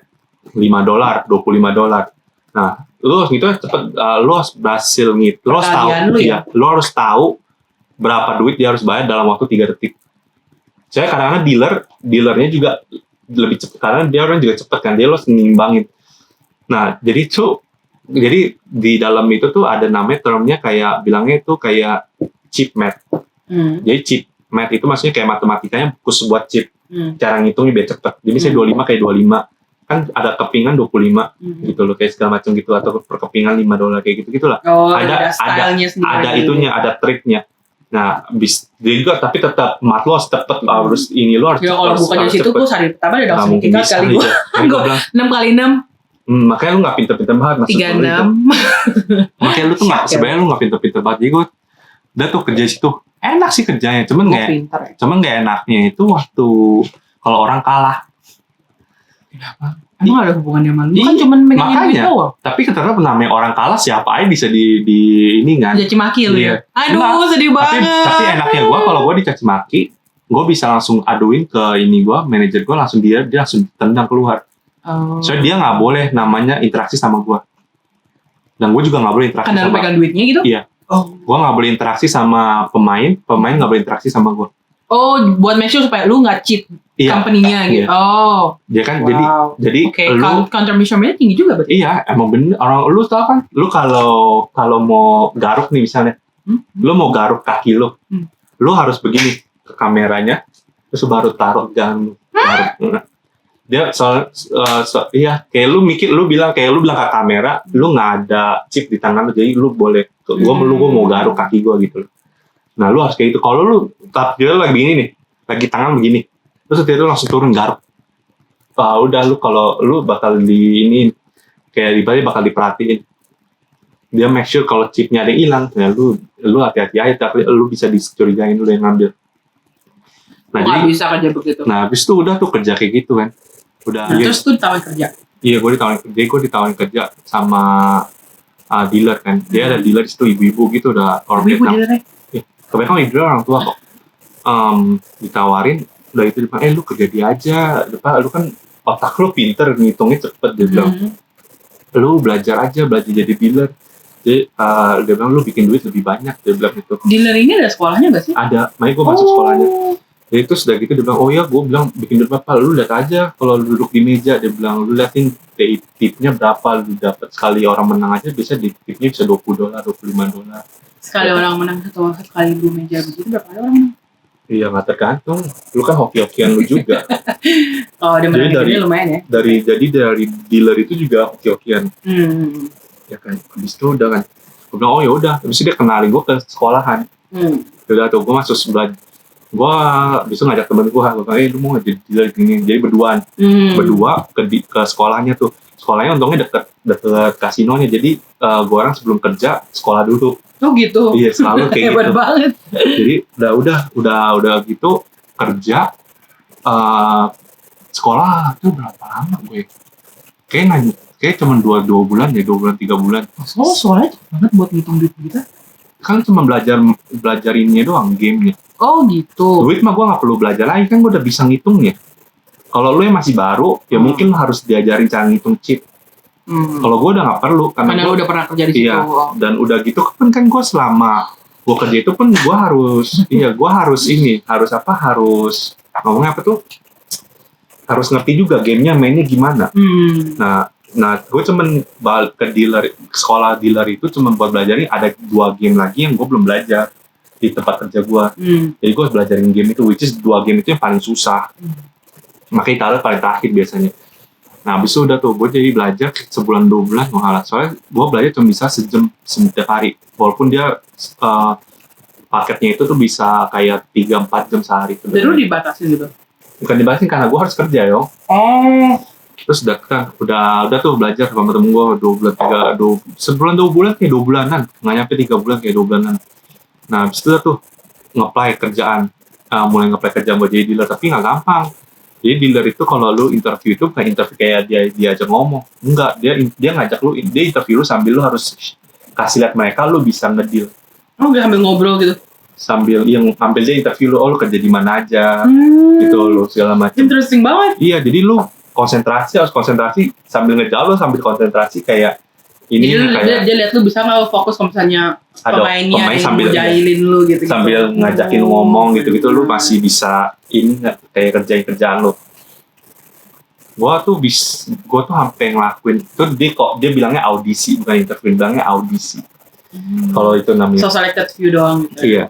[SPEAKER 2] $5, $25. Nah, lu harus gitu cepet, lu harus berhasil ngitung. Lu harus tahu berapa duit dia harus bayar dalam waktu 3 detik. Saya kadang-kadang dealernya juga lebih cepat, karena dia orang juga cepat kan, dia harus ngimbangin. Nah, jadi di dalam itu tuh ada namanya termnya, kayak bilangnya itu kayak chip math. Jadi chip math itu maksudnya kayak matematikanya khusus buat chip. Cara ngitungnya biar cepat. Jadi saya 25 kayak 25. Kan ada kepingan 25 gitu loh, kayak segala macam gitu, atau perkepingan $5 kayak gitu-gitulah. Ada itunya, ada triknya. Nah, jadi juga, tapi tetap mat lo harus cepet, harus ini lo harus
[SPEAKER 1] cepet. Ya kalau bukannya situ gue sehari pertama ada langsung tinggal kali gue. 6x6.
[SPEAKER 2] Makanya lu gak pinter-pinter banget.
[SPEAKER 1] 36.
[SPEAKER 2] Makanya lu tuh sebenarnya lu gak pinter-pinter banget. Jadi gue udah tuh kerja situ. Enak sih kerjanya, cuman gak enaknya itu waktu kalau orang kalah.
[SPEAKER 1] Kenapa? Emang ada hubungannya sama lu? Kan cuma megangin duit doang.
[SPEAKER 2] Tapi ternyata namanya orang kalah, siapa aja bisa di ini kan.
[SPEAKER 1] Caci maki lu ya? Aduh, sedih banget.
[SPEAKER 2] Tapi enaknya gue, kalau gue dicaci maki, gue bisa langsung aduin ke manajer gue, langsung dia langsung tendang keluar. Soalnya dia nggak boleh namanya interaksi sama gue. Dan gue juga nggak boleh interaksi
[SPEAKER 1] sama. Karena pegang duitnya gitu?
[SPEAKER 2] Iya. Gue nggak boleh interaksi sama pemain nggak boleh interaksi sama gue.
[SPEAKER 1] Buat make sure supaya lu nggak cheat company-nya gitu.
[SPEAKER 2] Dia kan jadi
[SPEAKER 1] lu counter measurement-nya tinggi juga berarti.
[SPEAKER 2] Iya, emang bener. Orang lu tau kan, lu kalau mau garuk nih misalnya, lu mau garuk kaki lu, lu harus begini ke kameranya, terus baru taruh, jangan garuk. Dia kayak lu bilang ke kamera, lu nggak ada chip di tangan lu, jadi lu boleh, gua mau garuk kaki gua gitu loh. Nah, lu harus kayak gitu. Kalau lu dia lagi begini nih, lagi tangan begini, terus dia tuh langsung turun garuk. Udah, lu kalau lu bakal kayak bakal diperhatiin. dia make sure kalau chipnya ada yang hilang, ya lu hati-hati aja, tapi lu bisa dicurigain dulu yang ngambil. Nah,
[SPEAKER 1] nggak bisa kerja begitu.
[SPEAKER 2] Nah, habis itu udah tuh kerja kayak gitu kan. Udah.
[SPEAKER 1] Nah, terus tuh ditawarin kerja.
[SPEAKER 2] Iya, gue ditawarin kerja sama dealer kan. Dia ada dealer itu ibu-ibu gitu, udah orang
[SPEAKER 1] Ibu dealernya.
[SPEAKER 2] Iya, kebanyakan dealer orang tua kok. Ditawarin, udah itu dia bilang, lu kerja dia aja, lu kan otak lu pinter, ngitungnya cepet, dia bilang. Lu belajar jadi dealer. Jadi dia bilang lu bikin duit lebih banyak, dia bilang gitu.
[SPEAKER 1] Dealer ini ada sekolahnya gak sih?
[SPEAKER 2] Ada, makanya gue masuk sekolahnya. Jadi itu sudah gitu dia bilang, oh ya gue bilang bikin duit berapa, lu lihat aja kalau lu duduk di meja, dia bilang lu liatin tipnya berapa, lu dapat sekali orang menang aja bisa di tipnya bisa $20, $25.
[SPEAKER 1] Sekali orang menang sekali di meja begitu berapa orang menang?
[SPEAKER 2] Iya nggak tergantung, lu kan hoki-hokian lu juga.
[SPEAKER 1] Oh dia menang lumayan ya.
[SPEAKER 2] Dari dealer itu juga hoki-hokian. Ya kan, habis itu udah kan, gue bilang oh ya udah, habis itu dia kenalin gue ke sekolahan. Udah tuh gue masuk belajar. Gue bisa ngajak temen gue bilang, lu mau jadi dealer gini, jadi berduaan, berdua ke sekolahnya tuh. Sekolahnya untungnya deket kasinonya, jadi gue orang sebelum kerja sekolah dulu.
[SPEAKER 1] Oh gitu.
[SPEAKER 2] Iya selalu kayak
[SPEAKER 1] hebat
[SPEAKER 2] gitu.
[SPEAKER 1] banget.
[SPEAKER 2] Jadi udah gitu kerja, sekolah tuh berapa lama gue? Kayak cuma 2 bulan ya, 2 bulan 3 bulan.
[SPEAKER 1] Oh soalnya cepet banget buat ngitung duit kita.
[SPEAKER 2] Kan cuma belajarinnya doang, gamenya.
[SPEAKER 1] Oh gitu.
[SPEAKER 2] Duit mah gue nggak perlu belajar lagi, kan gue udah bisa ngitungnya. Kalau lu yang masih baru, ya mungkin harus diajarin cara ngitung chip. Kalau gue udah nggak perlu, karena
[SPEAKER 1] lu udah pernah kerja di situ.
[SPEAKER 2] Iya, dan udah gitu kan gue selama gue kerja itu pun gue harus, harus ngomongnya apa tuh? Harus ngerti juga gamenya mainnya gimana. Nah, gue cuman balik ke sekolah dealer itu cuma buat belajarin ada 2 game lagi yang gue belum belajar di tempat kerja gue. Jadi gue belajarin game itu, which is 2 game itu yang paling susah. Makanya taruh paling terakhir biasanya. Nah, habis itu udah tuh gue jadi belajar sebulan 2 bulan malah. Soalnya gue belajar cuma bisa sejam setiap hari. Walaupun dia paketnya itu tuh bisa kayak 3-4 jam sehari.
[SPEAKER 1] Jadi lu dibatasin gitu?
[SPEAKER 2] Bukan dibatasin karena gue harus kerja yo. Terus udah tuh belajar sama temen gue 2 bulan kayak 2 bulanan, nggak nyampe 3 bulan kayak 2 bulanan. Nah habis itu tuh nge-apply kerjaan, mulai nge-apply kerjaan buat jadi dealer, tapi nggak gampang. Jadi dealer itu kalau lu interview itu bukan interview kayak dia aja ngomong, enggak, dia ngajak lu, dia interview lu sambil lu harus kasih lihat mereka lu bisa ngedeal.
[SPEAKER 1] Oh nggak sambil ngobrol gitu?
[SPEAKER 2] Sambil dia interview lu, lu kerja di mana aja, gitu lu segala macam.
[SPEAKER 1] Interesting banget.
[SPEAKER 2] Iya, jadi lu harus konsentrasi sambil ngejauh, sambil konsentrasi kayak ini.
[SPEAKER 1] Jadi
[SPEAKER 2] kayak
[SPEAKER 1] dia lihat lu bisa nggak lu fokus kalau misalnya pemainnya yang
[SPEAKER 2] sambil
[SPEAKER 1] ngejailin lu gitu.
[SPEAKER 2] Sambil ngajakin lu ngomong gitu-gitu, lu masih bisa ini kayak kerjaan lu. Gua tuh sampai ngelakuin itu, dia bilangnya audisi, bukan interview, bilangnya audisi. Kalau itu namanya.
[SPEAKER 1] So selected few doang gitu.
[SPEAKER 2] Iya.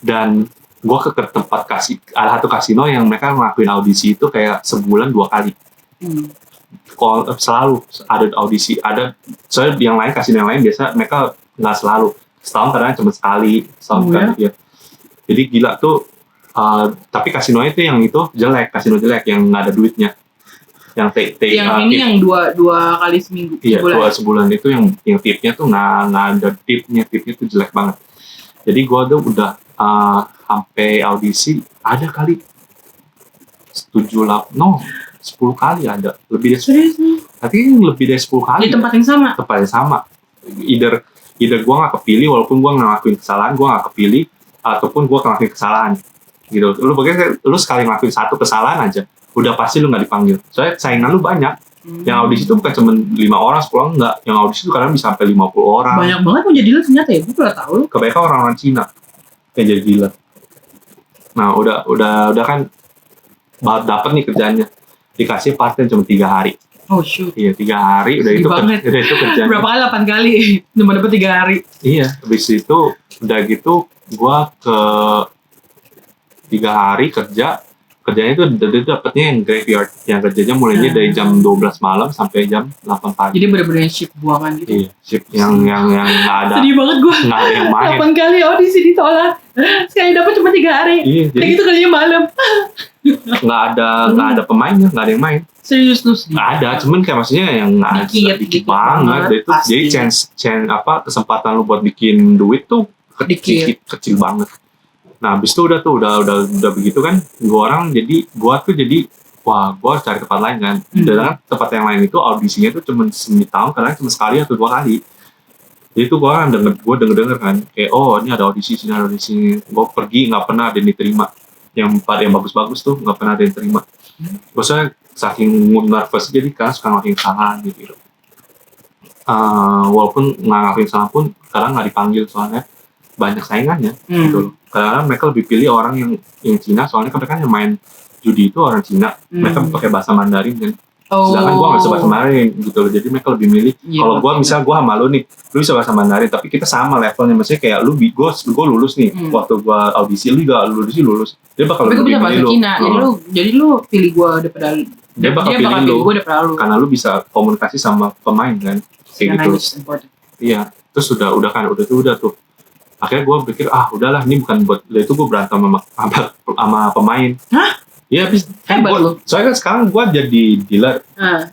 [SPEAKER 2] Dan gua ke tempat ada satu kasino yang mereka ngelakuin audisi itu kayak sebulan 2 kali. Selalu ada audisi, soalnya yang lain kasino yang lain biasa mereka nggak selalu, setahun kadang cuma sekali, ya. Jadi gila tuh, tapi kasinonya itu yang itu kasino jelek yang nggak ada duitnya, yang
[SPEAKER 1] yang dua kali seminggu.
[SPEAKER 2] Iya, sebulan itu yang tipnya tuh nggak ada tipnya tuh jelek banget. Jadi gua tuh udah sampai audisi ada kali 10 kali ada, lebih dari 10 kali.
[SPEAKER 1] Di tempat yang sama?
[SPEAKER 2] Tempat yang sama. Either gue nggak kepilih, walaupun gue ngelakuin kesalahan, gue nggak kepilih, ataupun gue ngelakuin kesalahan. Gitu. Lu sekali ngelakuin satu kesalahan aja, udah pasti lu nggak dipanggil. Soalnya saingan lu banyak. Yang audisi itu bukan cuma 5 orang, 10 orang, enggak. Yang audisi itu kadang bisa sampai 50 orang.
[SPEAKER 1] Banyak banget mau jadi dealer ternyata ya, gue pernah tahu.
[SPEAKER 2] Kebanyakan orang-orang Cina yang jadi dealer. Nah, udah kan dapat nih kerjanya. Dikasih part-time cuma 3 hari.
[SPEAKER 1] Oh shoot.
[SPEAKER 2] Iya, 3 hari udah itu kerjanya.
[SPEAKER 1] Berapa kali? 8 kali cuma dapat 3 hari.
[SPEAKER 2] Iya, habis itu udah gitu gua ke 3 hari kerjanya itu dapetnya yang graveyard, yang kerjanya mulainya dari jam 12 malam sampai jam 8 pagi.
[SPEAKER 1] Jadi bener-bener shift buangan gitu.
[SPEAKER 2] Iya, shift yang nggak ada.
[SPEAKER 1] Sedih banget gua.
[SPEAKER 2] Nggak ada yang main.
[SPEAKER 1] 8 kali audisi ditolak. Sekali dapat cuma 3 hari.
[SPEAKER 2] Iya, jadi
[SPEAKER 1] itu kerjanya malam.
[SPEAKER 2] nggak ada pemainnya, nggak ada yang main.
[SPEAKER 1] Serius lu?
[SPEAKER 2] Nggak ada, cuman kayak maksudnya yang nggak ada dikit banget. Itu jadi chance kesempatan lu buat bikin duit tuh kecil banget. Nah, habis itu udah begitu kan, gua harus cari tempat lain kan. Dan tempat yang lain itu audisinya tuh cuma setahun, kadang cuma sekali atau 2 kali. Jadi tuh gua denger kan, kayak ini ada audisi sini, ada audisi. Gua pergi nggak pernah ada yang diterima. Yang bagus-bagus tuh nggak pernah ada yang terima. Maksudnya saking nervous jadi kan suka ngelakuin kesalahan gitu. Walaupun nggak ngelakuin kesalahan pun kadang nggak dipanggil soalnya banyak saingannya gitu. Karena mereka lebih pilih orang yang Cina, soalnya mereka yang main judi itu orang Cina, mereka pakai bahasa Mandarin kan. Sedangkan gue nggak bisa bahasa Mandarin gitu loh, jadi mereka lebih milih. Kalau gue misal gue sama lu nih, lu bisa bahasa Mandarin, tapi kita sama levelnya, maksudnya kayak gue lulus nih, waktu gue audisi lu juga lulus, dia bakal lebih milih lu.
[SPEAKER 1] Cina, jadi lu pilih gue daripada
[SPEAKER 2] dia bakal pilih lu, karena lu bisa komunikasi sama pemain kan, kayak gitu. Iya, terus udah tuh. Akhirnya gue pikir udahlah, ini bukan buat itu. Gue berantem sama pemain.
[SPEAKER 1] Hah?
[SPEAKER 2] Iya, habis kan soalnya kan sekarang gue jadi dealer,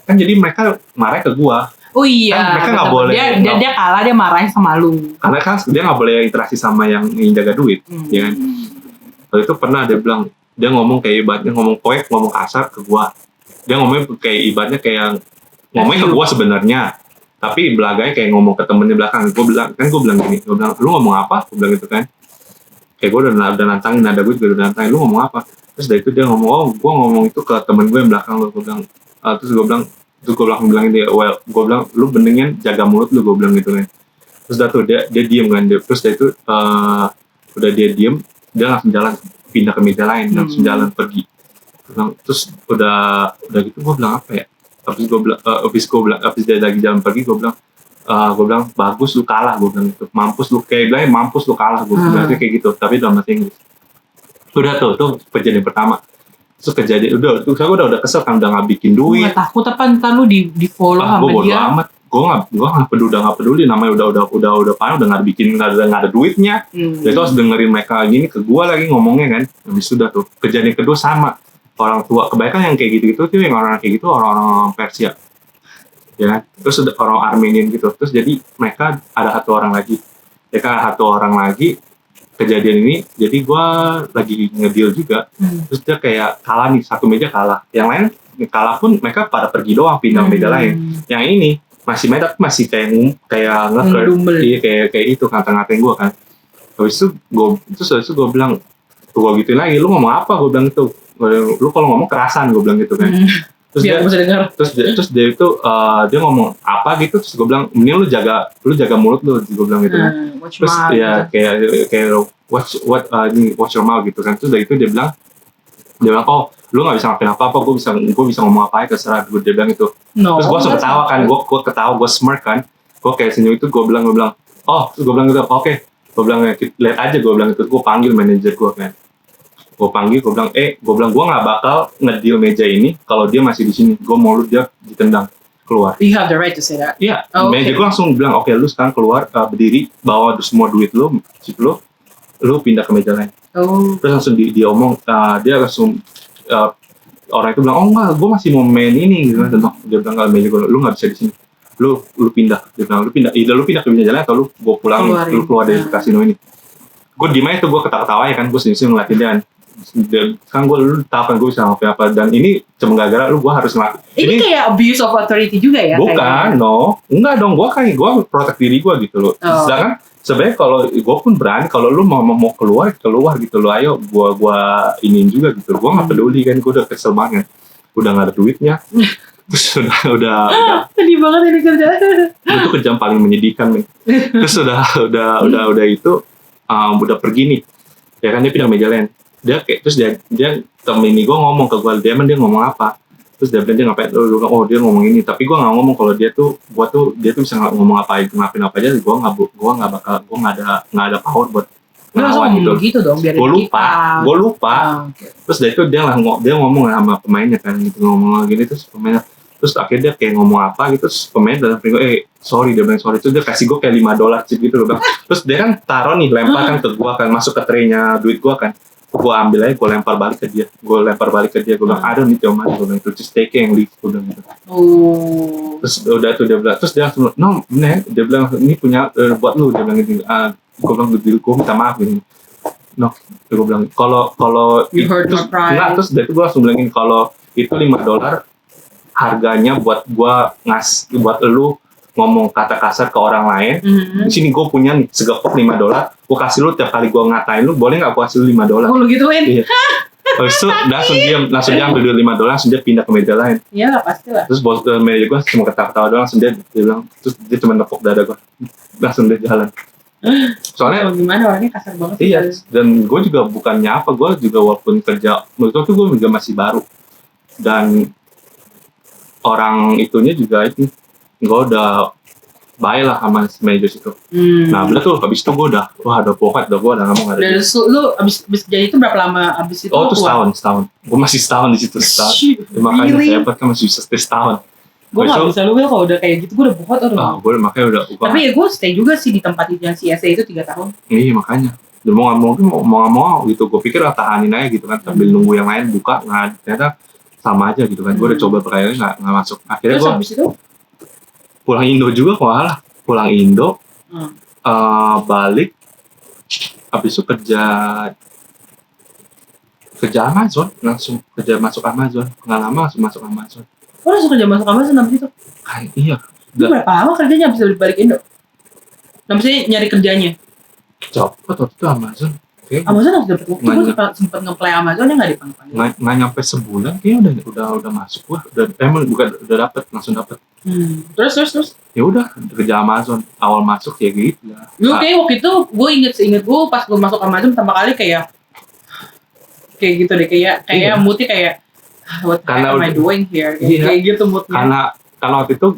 [SPEAKER 2] kan jadi mereka marah ke gue.
[SPEAKER 1] Oh iya.
[SPEAKER 2] Kan mereka nggak boleh.
[SPEAKER 1] Dia kalah, dia marahin sama lu.
[SPEAKER 2] Karena kan dia nggak boleh interaksi sama yang jaga duit, ya kan. Lalu itu pernah dia ngomong kayak ibaratnya ngomong kasar ke gue. Dia ngomong kayak ibaratnya kayak ngomongnya ke gue sebenarnya. Tapi belakangnya kayak ngomong ke temennya belakang. Gue bilang gini, lu ngomong apa? Gue bilang gitu kan. Kayak gue udah nantangin, ada gue juga udah nantangin, lu ngomong apa? Terus dari itu dia ngomong, gue ngomong itu ke temen gue yang belakang lu. Gue bilang, terus gue bilang dia, gue bilang, lu mendingan jaga mulut lu, gue bilang gitu kan. Terus dah tuh dia diem kan, terus dari itu udah dia diem, dia langsung jalan, pindah ke meja lain, langsung jalan pergi. Terus udah gitu gue bilang apa ya? Habis dia lagi jalan pergi, gue bilang bagus lu kalah, gue bilang gitu. Mampus lu kalah, gue bilang kayak gitu, tapi dalam bahasa Inggris. Udah tuh kejadian pertama. Terus kejadian saya udah kesel kan, udah nggak bikin duit.
[SPEAKER 1] Nggak takut apa ntar lu di follow sama dia? Gue
[SPEAKER 2] bodo amat. Gue nggak peduli. Namanya udah panas, udah nggak bikin, nggak ada duitnya. Jadi harus dengerin mereka gini ke gue lagi ngomongnya kan. Habis sudah tuh kejadian kedua sama. Orang tua, kebanyakan yang kayak gitu-gitu tuh yang orang kayak gitu orang Persia, ya. Terus ada orang Armenian gitu. Terus jadi mereka ada satu orang lagi kejadian ini. Jadi gue lagi ngedeal juga. Terus dia kayak kalah nih, satu meja kalah. Yang lain kalah pun mereka pada pergi doang, pindah meja lain. Yang ini masih kayak ngeker, kayak itu ngata-ngatain gue kan. Terus gue bilang, gue gituin lagi, lu ngomong apa? Gue bilang itu. Lu kalau ngomong kerasan, gue bilang gitu kan. Terus dia itu dia ngomong apa gitu, terus gue bilang mending lu jaga mulut lu, gue bilang gitu kan. Terus ya kayak watch your mouth gitu kan. Terus dari itu dia bilang lu nggak bisa ngapain apa, gue bisa ngomong apa aja terserah, dia bilang itu. Terus gue langsung ketawa kan, gue smirk kan, gue kayak senyum itu, gue bilang terus gue bilang gitu, oke. Gue bilang lihat aja, gue bilang itu. Gue panggil manajer gue kan. Gue bilang gue nggak bakal ngedeal meja ini kalau dia masih di sini. Gue mau dia ditendang keluar.
[SPEAKER 1] You have the right to say that.
[SPEAKER 2] Iya, manajer gue langsung bilang, oke, lu sekarang keluar, berdiri, bawa semua duit lu, chip lu pindah ke meja lain. Terus langsung dia omong, dia langsung orang itu bilang, enggak, gue masih mau main ini gitu kan. Dia bilang, enggak, manajer gue, lu nggak bisa di sini. Lu pindah. Dia bilang, lu pindah ke meja lain atau lu pulang, lu keluar dari kasino ini. Gue diem aja tuh, gue ketawa-ketawa ya kan, gue senyum ngeliatin dia kan. Kan lu tahu kan gue bisa ngapain apa, dan ini cuma gara-gara gue harus ngelakuin
[SPEAKER 1] ini kayak abuse of authority juga ya?
[SPEAKER 2] Bukan, enggak dong, gue protek diri gue gitu loh. Sedangkan sebenarnya kalau gue pun berani, kalau lu mau keluar gitu loh, ayo gue iniin juga gitu. Gue nggak peduli kan, gue udah kesel banget, udah nggak ada duitnya. Terus udah
[SPEAKER 1] sedih banget ini kerja.
[SPEAKER 2] Itu kejam paling menyedihkan nih. Terus udah itu udah pergi nih, ya kan, dia pindah meja lain. Terus dia temen ini gue ngomong ke gue, dia ngomong apa? Terus dia bilang, dia ngapain? Dia ngomong ini, tapi gue nggak ngomong kalau dia tuh bisa ngomong apa aja, ngapain apa aja. Gue nggak ada power buat ngelawan gitu
[SPEAKER 1] dong, biar
[SPEAKER 2] gue lupa. Terus dari itu dia ngomong sama pemainnya kan, gitu, ngomong gini. Terus pemainnya, terus akhirnya dia kayak ngomong apa gitu, terus pemain dalam gue, sorry, dia bilang sorry. Terus dia kasih gue kayak $5 chip gitu loh bang. Terus dia kan taruh nih, lempar kan ke gue kan, masuk ke tray-nya duit gue kan. gue ambil aja, gue lempar balik ke dia, gue bilang I don't need your money, gue bilang itu just take it and leave, gue bilang gitu. Terus udah tuh dia bilang, terus dia langsung no man, dia bilang ini punya buat lu, dia bilang gitu. Gue bilang gue minta maaf gini. No, gue bilang kalau
[SPEAKER 1] You hurt my pride.
[SPEAKER 2] Enggak, terus dari itu gue langsung bilangin kalau itu $5 harganya buat gue buat lu ngomong kata kasar ke orang lain. Di sini gue punya nih segepok $5, gue kasih lu tiap kali gue ngatain lu, boleh nggak gue kasih lu $5?
[SPEAKER 1] Oh, lu gituin?
[SPEAKER 2] Iya. Terus itu langsung dia ambil duit $5, langsung dia pindah ke meja lain.
[SPEAKER 1] Iya lah, pasti lah.
[SPEAKER 2] Terus bos manajer gue cuma ketawa-ketawa doang, langsung dia bilang, terus dia cuma nepuk dada gue, langsung dia jalan. Soalnya
[SPEAKER 1] gimana orangnya kasar banget.
[SPEAKER 2] Iya, dan gue juga bukannya apa, gue juga walaupun kerja, menurut gue juga masih baru. Dan orang itunya juga itu, gue udah baik lah sama manajer itu. Nah, bener tuh, habis itu gue udah pokoknya gue udah ngomong ada.
[SPEAKER 1] Dan lu abis jadi itu berapa lama abis itu?
[SPEAKER 2] Oh, itu setahun. Gue masih setahun di situ setahun. Makanya saya hebat kan masih bisa stay setahun.
[SPEAKER 1] Gue gak bisa lu kalau udah kayak gitu, gue udah bokot
[SPEAKER 2] gue makanya udah.
[SPEAKER 1] Tapi ya gue stay juga sih di tempat yang CSA itu 3 tahun.
[SPEAKER 2] Iya, makanya. Dan mau nggak mau gitu, gue pikir tahanin aja gitu kan, sambil nunggu yang lain buka, nggak, ternyata sama aja gitu kan. Gue udah coba berkali-kali nggak masuk. Akhirnya gue
[SPEAKER 1] habis itu
[SPEAKER 2] pulang Indo juga kok, pulang Indo, balik, habis itu kerja Amazon, langsung kerja masuk Amazon, nggak lama langsung masuk Amazon.
[SPEAKER 1] Oh, langsung kerja masuk Amazon habis itu?
[SPEAKER 2] Iya.
[SPEAKER 1] Berapa lama kerjanya bisa balik Indo? Nah, maksudnya nyari kerjanya?
[SPEAKER 2] Cepet waktu itu Amazon.
[SPEAKER 1] Amazon harus dapat waktu, gue sempat nge-play Amazon ya nggak dipanggil.
[SPEAKER 2] Nggak nyampe sebulan, kayaknya udah masuk gua, udah dapet, langsung dapet.
[SPEAKER 1] Terus?
[SPEAKER 2] Ya udah kerja Amazon, awal masuk ya gitu ya.
[SPEAKER 1] Kayak waktu itu gue inget gue pas gue masuk Amazon pertama kali kayak gitu deh, kayak moodnya kayak what the heck am I doing here? Kayak gitu moodnya.
[SPEAKER 2] Karena waktu itu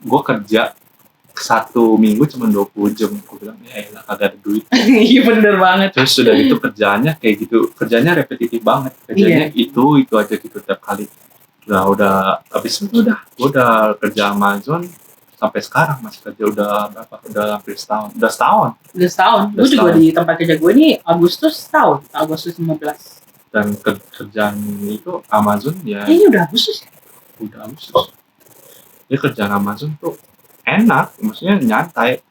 [SPEAKER 2] gue kerja 1 minggu cuma 20 jam, gue bilang ya elah kagak ada duit.
[SPEAKER 1] Iya bener banget.
[SPEAKER 2] Terus sudah gitu kerjaannya kayak gitu, kerjanya repetitif banget, kerjanya itu aja gitu tiap kali. Udah habis itu gue udah kerja Amazon sampai sekarang masih kerja udah hampir setahun. Udah setahun. Gue
[SPEAKER 1] juga di tempat kerja gue ini Agustus 15.
[SPEAKER 2] Dan kerjaan itu Amazon ya.
[SPEAKER 1] Ini udah Agustus.
[SPEAKER 2] Ya kerjaan Amazon tuh enak, maksudnya nyantai.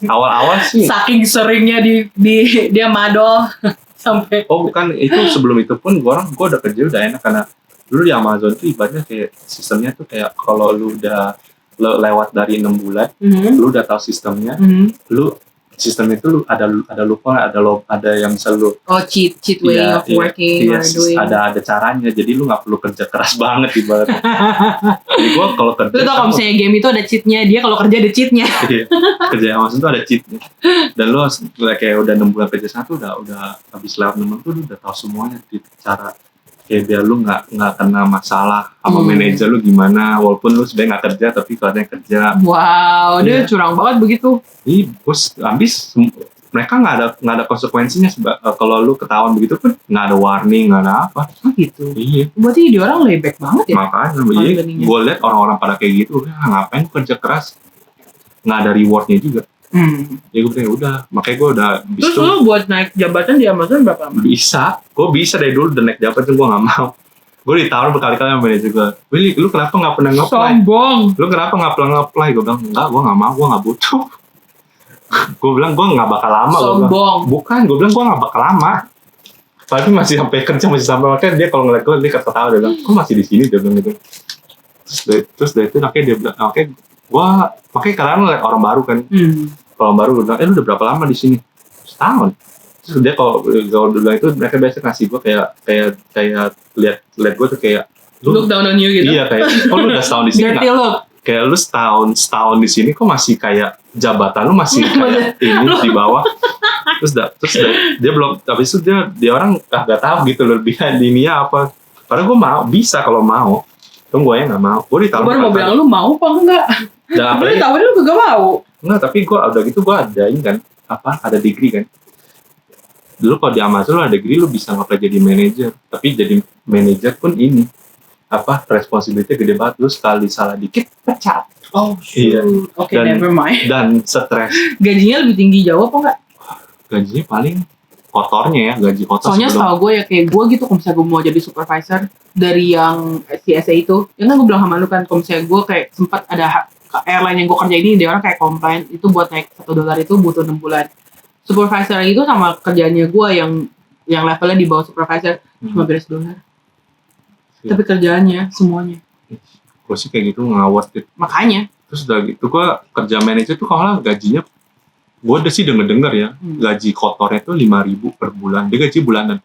[SPEAKER 2] Awal-awal sih.
[SPEAKER 1] Saking seringnya dia madol sampai.
[SPEAKER 2] Oh bukan, itu sebelum itu pun gue udah kerja udah enak, karena dulu di Amazon tuh ibaratnya kayak sistemnya tuh kayak kalau lu udah lewat dari 6 bulan, lu udah tahu sistemnya, lu sistem itu lu ada lupa, ada yang bisa lu
[SPEAKER 1] cheat way of working or doing.
[SPEAKER 2] Ada caranya, jadi lu nggak perlu kerja keras banget ibaratnya. Jadi gue kalau kerja,
[SPEAKER 1] lu tau kalau misalnya game itu ada cheatnya, dia kalau kerja ada cheatnya.
[SPEAKER 2] Kerja Amazon tuh ada cheatnya, dan lu kayak udah 6 bulan kerja satu udah habis lewat 6 tuh lu udah tahu semuanya cara kayak biar lu nggak kena masalah sama manajer lu gimana, walaupun lu sebenarnya nggak kerja tapi katanya kerja.
[SPEAKER 1] Wow, dia curang banget begitu.
[SPEAKER 2] Bos habis mereka nggak ada konsekuensinya kalau lu ketahuan begitu pun, nggak ada warning, nggak ada apa.
[SPEAKER 1] Gitu.
[SPEAKER 2] Iya.
[SPEAKER 1] Berarti dia orang layback banget ya.
[SPEAKER 2] Makanya gue lihat orang-orang pada kayak gitu, ngapain kerja keras, nggak ada rewardnya juga. Ya gue bilang udah, makanya gue udah
[SPEAKER 1] bisa. Terus lu buat naik jabatan di Amazon berapa lama?
[SPEAKER 2] Gue bisa dari dulu udah naik jabatan, gue nggak mau. Gue ditawar berkali-kali sama manajer gue, Willy, lu kenapa nggak pernah nge-apply?
[SPEAKER 1] Sombong.
[SPEAKER 2] Lu kenapa nggak pernah nge-apply? Gue bilang enggak, gue nggak mau, gue nggak butuh. Gue bilang gue nggak bakal lama.
[SPEAKER 1] Sombong.
[SPEAKER 2] Bukan, gue bilang gue nggak bakal lama. Tapi masih sampai kerja, masih sampai makanya dia kalau ngeliat gue, dia ketawa, dia bilang, kok masih di sini, dia bilang gitu. Terus dari itu makanya dia bilang, makanya kadang ngeliat orang baru kan. Kalau baru gue bilang, lu udah berapa lama di sini? Setahun. Terus dia kalau bilang itu, mereka biasa ngasih gue kayak lihat gue tuh kayak
[SPEAKER 1] look down on you gitu.
[SPEAKER 2] Iya, kayak lu udah setahun di sini. Kayak lu setahun di sini kok masih kayak jabatan lu masih kayak ini di bawah. Terus dia belum, habis itu dia orang gak tahu gitu lebihan dininya apa. Padahal gue mau, bisa kalau mau. Tunggu gue nggak mau. Gue ditawar.
[SPEAKER 1] Gue mau bilang lu mau apa enggak?
[SPEAKER 2] Dan apalagi
[SPEAKER 1] ditawarin lu gak mau.
[SPEAKER 2] Enggak, tapi gue udah gitu gue ada ini kan, ada degree kan. Dulu kalau di Amazon lu ada degree, lu bisa nge-apply jadi manajer. Tapi jadi manajer pun ini responsibility gede banget, lu sekali salah dikit pecat.
[SPEAKER 1] Oh shoot. Iya. Oke, never mind.
[SPEAKER 2] Dan stres.
[SPEAKER 1] Gajinya lebih tinggi jauh apa enggak?
[SPEAKER 2] Gajinya paling kotornya ya, gaji kotor.
[SPEAKER 1] Soalnya setahu gue ya kayak gue gitu, kalau misalnya gue mau jadi supervisor dari yang CSA itu, ya kan gue bilang sama lu kan, kalau misalnya gue kayak sempat ada airline yang gue kerja ini, dia orang kayak komplain itu buat naik $1 itu butuh 6 bulan. Supervisor itu sama kerjanya gue yang levelnya di bawah supervisor cuma beres $1. Tapi kerjaannya semuanya.
[SPEAKER 2] Gue sih kayak gitu ngawat gitu.
[SPEAKER 1] Makanya.
[SPEAKER 2] Terus udah gitu gue kerja manajer tuh kalau gajinya, gue udah sih denger ya, gaji kotornya tuh 5.000 per bulan. Dia gaji bulanan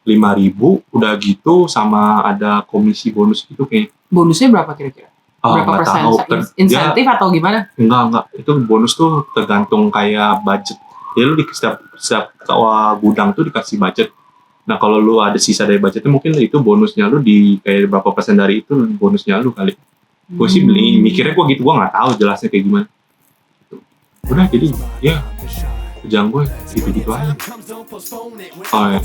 [SPEAKER 2] 5.000, udah gitu sama ada komisi bonus gitu kayak.
[SPEAKER 1] Bonusnya berapa kira-kira? Berapa persen? Insentif atau gimana?
[SPEAKER 2] Enggak. Itu bonus tuh tergantung kayak budget. Ya lu di setiap gudang tuh dikasih budget. Nah kalau lu ada sisa dari budgetnya, mungkin itu bonusnya lu di kayak berapa persen dari itu bonusnya lu kali. Gue sih mikirnya gue gitu, gue nggak tahu jelasnya kayak gimana. Udah jadi ya kerjaan gue gitu-gitu aja. Oh ya.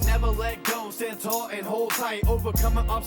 [SPEAKER 1] Never let go, stand tall and hold tight, overcome